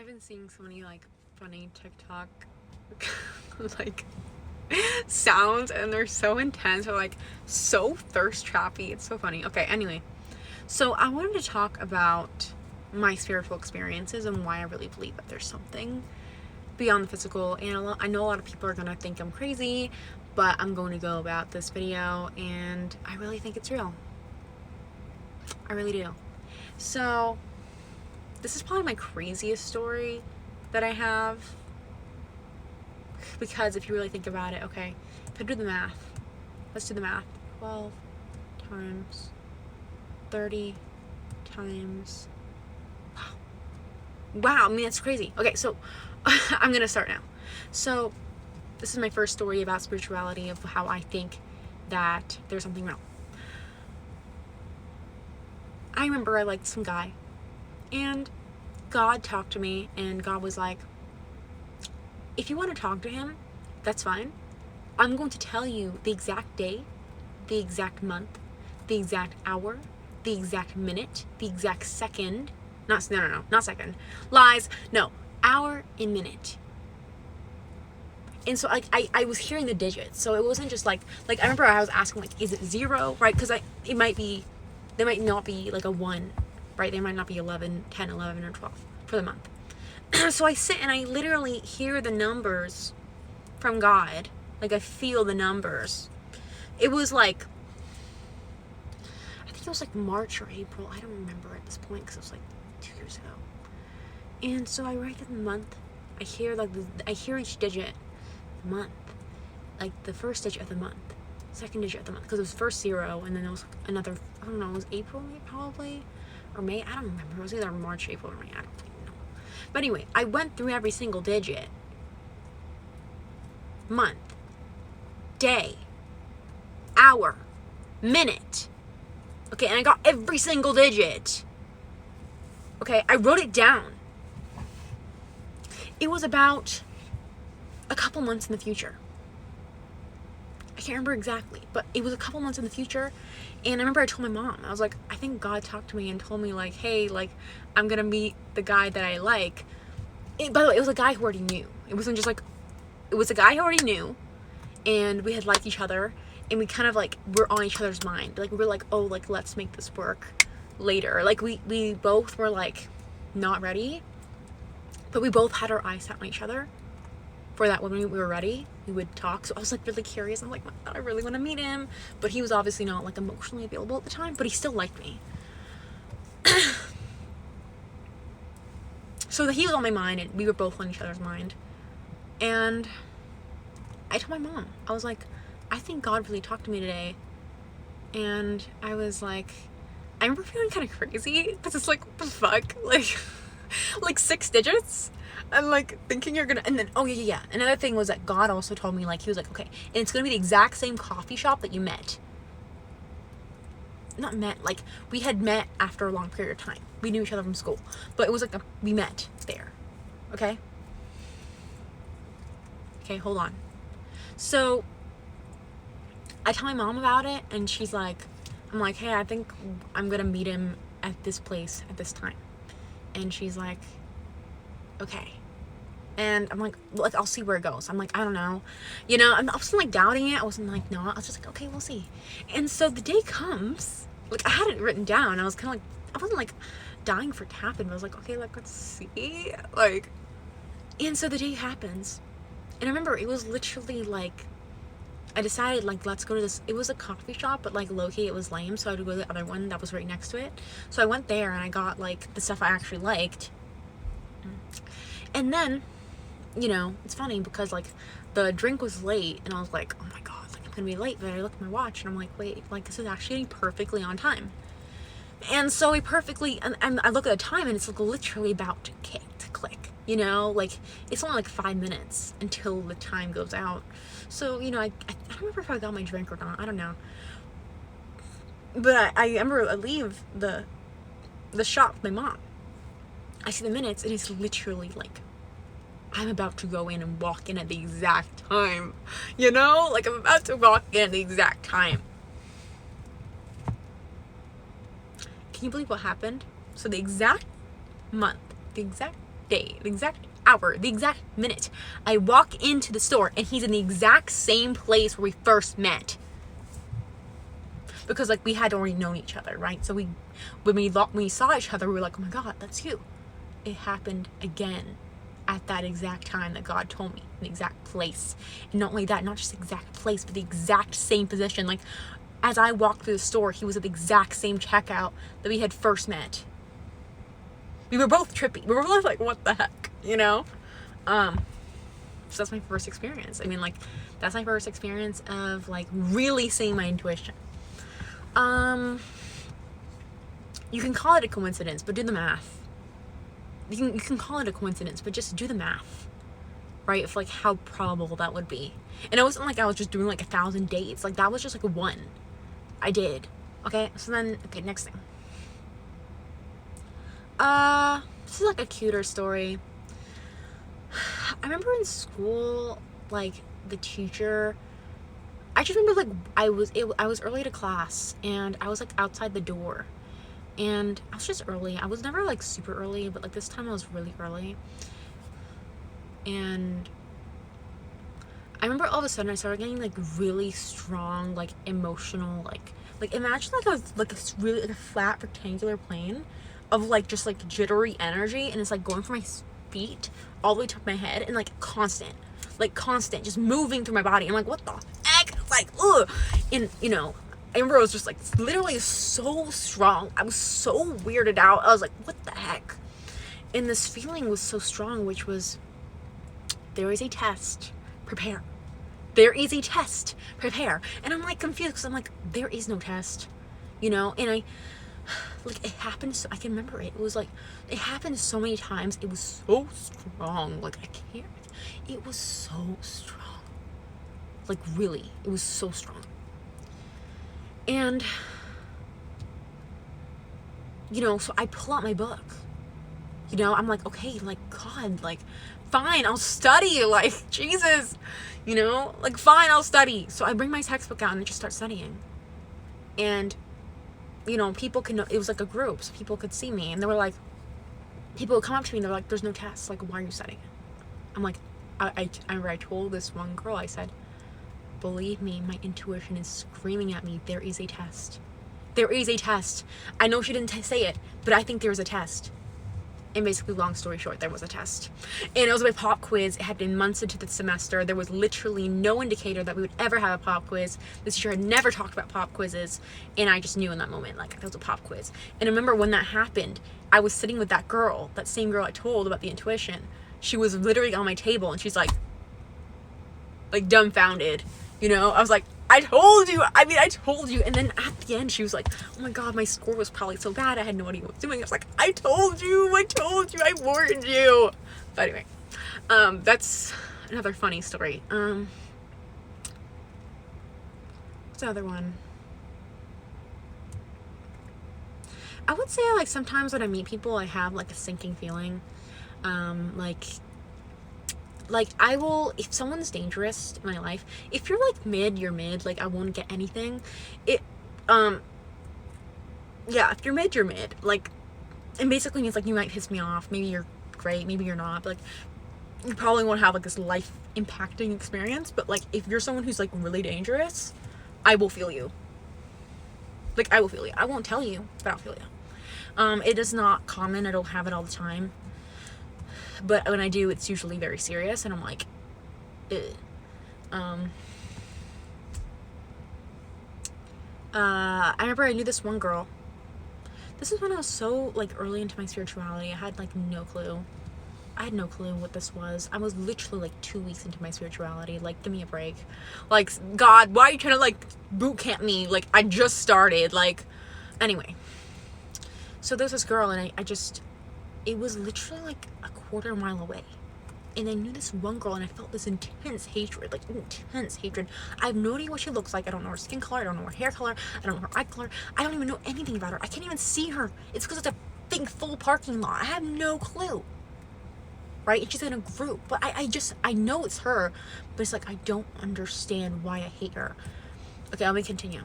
I've been seeing so many like funny TikTok like sounds, and they're so intense. They're like so thirst trappy. It's so funny. Okay, anyway. So I wanted to talk about my spiritual experiences and why I really believe that there's something beyond the physical. And I know a lot of people are gonna think I'm crazy, but I'm going to go about this video and I really think it's real. I really do. So this is probably my craziest story that I have, because if you really think about it, okay, if I do the math, let's do the math. 12 times 30 times, wow, I mean, that's crazy. Okay, so I'm gonna start now. So this is my first story about spirituality, of how I think that there's something real. I remember I liked some guy, and God talked to me, and God was like, if you want to talk to him, that's fine. I'm going to tell you the exact day, the exact month, the exact hour, the exact minute, the exact second. Not second. Lies. No, hour and minute. And so I was hearing the digits, so it wasn't just like I remember I was asking, like, is it 0, right? Because it might be, there might not be like a 1, right? There might not be 11, 10, 11, or 12 for the month. So I sit and I literally hear the numbers from God. Like, I feel the numbers. It was like, I think it was like March or April. I don't remember at this point because it was like 2 years ago. And so I write the month. I hear I hear each digit, the month, like the first digit of the month, second digit of the month, because it was first 0, and then there was another. I don't know. It was April, maybe, probably, or May. I don't remember. It was either March, April, or May. I don't know. But anyway, I went through every single digit. Month, day, hour, minute. Okay, and I got every single digit. Okay, I wrote it down. It was about a couple months in the future. I can't remember exactly, but it was a couple months in the future. And I remember I told my mom, I was like, I think God talked to me and told me, like, hey, like, I'm gonna meet the guy that I like. By the way, it was a guy who already knew. It wasn't just like, it was a guy who already knew, and we had liked each other, and we kind of like were on each other's mind. Like, we were like, oh, like, let's make this work later. Like, we both were like not ready, but we both had our eyes set on each other for that. When we were ready, we would talk. So I was like really curious. I'm like, I really want to meet him, but he was obviously not like emotionally available at the time, but he still liked me. So he was on my mind, and we were both on each other's mind. And I told my mom, I was like, I think God really talked to me today. And I was like, I remember feeling kind of crazy, because it's like, what the fuck? Like, like 6 digits? And like thinking you're gonna, and then, oh yeah. Another thing was that God also told me, like, he was like, okay, and it's gonna be the exact same coffee shop that you met. Not met, like, we had met after a long period of time. We knew each other from school, but it was like we met there. Okay, hold on. So I tell my mom about it, and she's like, I'm like, hey, I think I'm gonna meet him at this place at this time. And she's like, okay. And I'm like, I'll see where it goes. I'm like, I don't know. You know, I wasn't like doubting it. I wasn't like, no. I was just like, okay, we'll see. And so the day comes. Like, I had it written down. I was kind of like, I wasn't like dying for it to happen, but I was like, okay, like, let's see. Like, and so the day happens. And I remember it was literally like, I decided, like, let's go to this. It was a coffee shop, but like low-key it was lame. So I had to go to the other one that was right next to it. So I went there and I got like the stuff I actually liked. And then, you know, it's funny because like the drink was late, and I was like, oh my god, like, I'm gonna be late. But I looked at my watch and I'm like, wait, like, this is actually getting perfectly on time. And so we perfectly, and I look at the time, and it's like literally about to click, you know, like it's only like 5 minutes until the time goes out. So, you know, I don't remember if I got my drink or not, I don't know, but I remember I leave the shop with my mom. I see the minutes, and it's literally like, I'm about to go in and walk in at the exact time, you know? Like, I'm about to walk in at the exact time. Can you believe what happened? So the exact month, the exact day, the exact hour, the exact minute. I walk into the store and he's in the exact same place where we first met. Because like we had already known each other, right? So when we saw each other, we were like, oh my God, that's you. It happened again at that exact time that God told me, in the exact place. And not only that, not just the exact place, but the exact same position. Like as I walked through the store, he was at the exact same checkout that we had first met. We were both trippy. We were both like, what the heck, you know? So that's my first experience. I mean, like, that's my first experience of like really seeing my intuition. You can call it a coincidence, but do the math. You can call it a coincidence, but just do the math, right? Of like how probable that would be. And it wasn't like I was just doing like 1,000 dates. Like that was just like one I did. Okay, so then, okay, next thing. This is like a cuter story. I remember in school, like the teacher, I just remember like I was early to class and I was like outside the door. And I was just early. I was never like super early, but like this time I was really early. And I remember all of a sudden I started getting like really strong, like emotional, like imagine like I was like a really like a flat rectangular plane of like just like jittery energy, and it's like going from my feet all the way to my head, and like constant, just moving through my body. I'm like, what the heck? Like, ugh. And you know, I remember it was just like literally so strong. I was so weirded out. I was like, what the heck? And this feeling was so strong, which was, there is a test. Prepare. There is a test. Prepare. And I'm like confused because I'm like, there is no test, you know? And it happened. So I can remember it. It was like, it happened so many times. It was so strong. Like, I can't. It was so strong. Like, really, it was so strong. And, you know, so I pull out my book. You know, I'm like, okay, like, God, like, fine, I'll study. Like, Jesus, you know, like, fine, I'll study. So I bring my textbook out and I just start studying. And, you know, people can know, it was like a group, so people could see me. And they were like, people would come up to me and they're like, there's no test. Like, why are you studying? I'm like, I told this one girl, I said, believe me, my intuition is screaming at me, there is a test. There is a test. I know she didn't say it, but I think there is a test. And basically, long story short, there was a test. And it was a pop quiz. It had been months into the semester. There was literally no indicator that we would ever have a pop quiz. The teacher had never talked about pop quizzes. And I just knew in that moment, like, there was a pop quiz. And I remember when that happened, I was sitting with that girl, that same girl I told about the intuition. She was literally on my table, and she's like dumbfounded. You know, I was like, I told you. And then at the end, she was like, oh my God, my score was probably so bad. I had no idea what I was doing. I was like, I told you, I warned you. But anyway, that's another funny story. What's the other one? I would say, like, sometimes when I meet people, I have like a sinking feeling. Like I will, if someone's dangerous in my life, if you're like you're mid, like I won't get anything. If you're mid, you're mid. Like, and basically means like you might piss me off. Maybe you're great, maybe you're not. But like, you probably won't have like this life impacting experience. But like, if you're someone who's like really dangerous, I will feel you. Like, I will feel you. I won't tell you, but I'll feel you. It is not common. I don't have it all the time. But when I do, it's usually very serious, and I'm like, ugh. I remember I knew this one girl. This is when I was so like early into my spirituality. I had like no clue. I had no clue what this was. I was literally like 2 weeks into my spirituality. Like, give me a break. Like, God, why are you trying to like boot camp me? Like, I just started. Like, anyway. So there's this girl, and I just, it was literally like a quarter mile away. And I knew this one girl, and I felt this intense hatred. I have no idea what she looks like. I don't know her skin color. I don't know her hair color. I don't know her eye color. I don't even know anything about her. I can't even see her. It's because it's a big full parking lot. I have no clue. Right? And she's in a group. But I know it's her. But it's like, I don't understand why I hate her. Okay, let me continue.